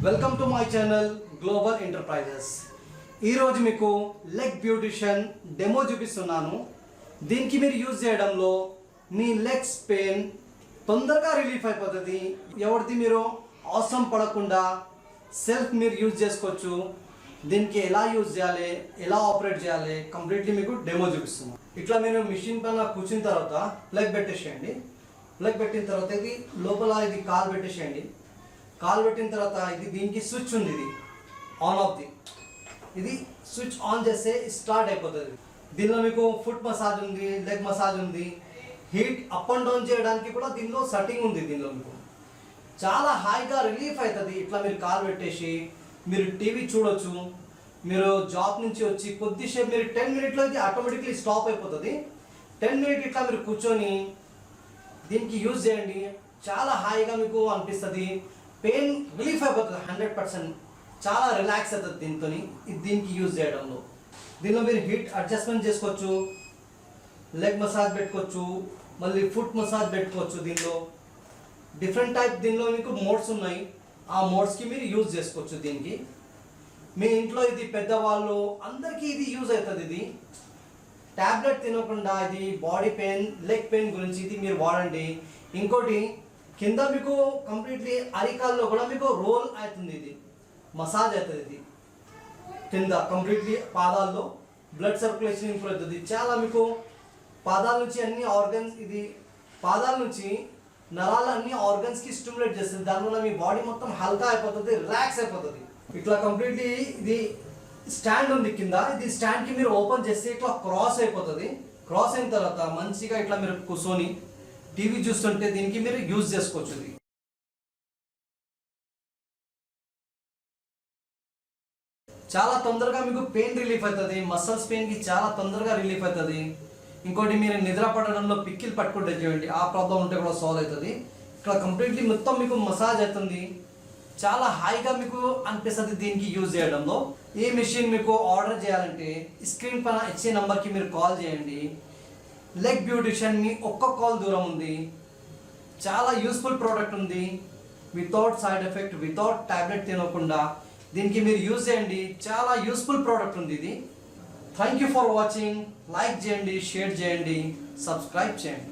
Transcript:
Welcome to my channel global enterprises. ఈరోజు మీకు leg beautician demo చూపిస్తున్నాను. దీనికి మీరు యూజ్ చేయడంలో మీ లెగ్స్ పెయిన్ తొందరగా రిలీఫ్ అయిపోతుంది. ఎవరిది మీరు అవసరం పడకుండా సెల్ఫ్ మీరు యూజ్ చేసుకోవచ్చు. దీనికి ఎలా యూజ్ చేయాలి, ఎలా ఆపరేట్ చేయాలి కంప్లీట్లీ మీకు డెమో చూపిస్తున్నాను. ఇట్లా మీరు మిషన్ పైన కూర్చున్న తర్వాత లెగ్ పెట్టేసేయండి. లెగ్ పెట్టిన తర్వాత ఇది లోపల ఇది కాలు పెట్టేసేయండి. కాలు పెట్టిన తర్వాత ఇది దీనికి స్విచ్ ఉంది, ఇది ఆన్ ఆఫ్ ది, ఇది స్విచ్ ఆన్ చేస్తే స్టార్ట్ అయిపోతుంది. దీనిలో మీకు ఫుట్ మసాజ్ ఉంది, లెగ్ మసాజ్ ఉంది, హీట్ అప్ అండ్ డౌన్ చేయడానికి కూడా దీనిలో సెట్టింగ్ ఉంది. దీనిలో మీకు చాలా హాయిగా రిలీఫ్ అవుతుంది. ఇట్లా మీరు కాలు పెట్టేసి మీరు టీవీ చూడొచ్చు. మీరు జాబ్ నుంచి వచ్చి కొద్దిసేపు మీరు 10 మినిట్లో ఇది ఆటోమేటిక్లీ స్టాప్ అయిపోతుంది. 10 మినిట్ ఇట్లా మీరు కూర్చొని దీనికి యూజ్ చేయండి. చాలా హాయిగా మీకు అనిపిస్తుంది. పెయిన్ రిలీఫ్ అయిపోతుంది 100%. చాలా రిలాక్స్ అవుతుంది దీంతో దీనికి యూజ్ చేయడంలో. దీనిలో మీరు హీట్ అడ్జస్ట్మెంట్ చేసుకోవచ్చు, లెగ్ మసాజ్ పెట్టుకోవచ్చు, మళ్ళీ ఫుట్ మసాజ్ పెట్టుకోవచ్చు. దీనిలో డిఫరెంట్ టైప్ దీనిలో మీకు మోడ్స్ ఉన్నాయి. ఆ మోడ్స్కి మీరు యూజ్ చేసుకోవచ్చు. దీనికి మీ ఇంట్లో ఇది పెద్దవాళ్ళు అందరికీ ఇది యూజ్ అవుతుంది. ఇది ట్యాబ్లెట్ తినకుండా ఇది బాడీ పెయిన్, లెగ్ పెయిన్ గురించి ఇది మీరు వాడండి. ఇంకోటి కింద మీకు కంప్లీట్లీ అరికాల్లో కూడా మీకు రోల్ అవుతుంది, ఇది మసాజ్ అవుతుంది. ఇది కింద కంప్లీట్లీ పాదాల్లో బ్లడ్ సర్క్యులేషన్ ఇంప్రూవ్ అవుతుంది. చాలా మీకు పాదాల నుంచి అన్ని ఆర్గన్స్, ఇది పాదాల నుంచి నరాలు అన్ని ఆర్గన్స్కి స్టిమ్యులేట్ చేస్తుంది. దానివల్ల మీ బాడీ మొత్తం హల్కా అయిపోతుంది, రిలాక్స్ అయిపోతుంది. ఇట్లా కంప్లీట్లీ ఇది స్టాండ్ ఉంది కింద. ఇది స్టాండ్కి మీరు ఓపెన్ చేస్తే ఇట్లా క్రాస్ అయిపోతుంది. క్రాస్ అయిన తర్వాత మంచిగా ఇట్లా మీరు కూర్చొని టీవీ చూస్తుంటే దీనికి మీరు యూజ్ చేసుకోవచ్చు. ఇది చాలా తొందరగా మీకు పెయిన్ రిలీఫ్ అవుతుంది. మసిల్స్ పెయిన్కి చాలా తొందరగా రిలీఫ్ అవుతుంది. ఇంకోటి మీరు నిద్ర పడడంలో పిక్కిలు పట్టుకుంటే చేయండి, ఆ ప్రాబ్లం ఉంటే కూడా సాల్వ్ అవుతుంది. ఇక్కడ కంప్లీట్లీ మొత్తం మీకు మసాజ్ అవుతుంది. చాలా హాయిగా మీకు అనిపిస్తుంది దీనికి యూజ్ చేయడంలో. ఈ మెషిన్ మీకు ఆర్డర్ చేయాలంటే స్క్రీన్ పైన ఇచ్చే నెంబర్కి మీరు కాల్ చేయండి. లెగ్ బ్యూటిషియన్ మీ ఒక్క కాల్ దూరం ఉంది. చాలా యూస్ఫుల్ ప్రోడక్ట్ ఉంది. Without side effect, without tablet తినకుండా దీనికి మీరు యూజ్ చేయండి. చాలా యూస్ఫుల్ ప్రోడక్ట్ ఉంది ఇది. Thank you for watching. Like చేయండి, షేర్ చేయండి, సబ్స్క్రైబ్ చేయండి.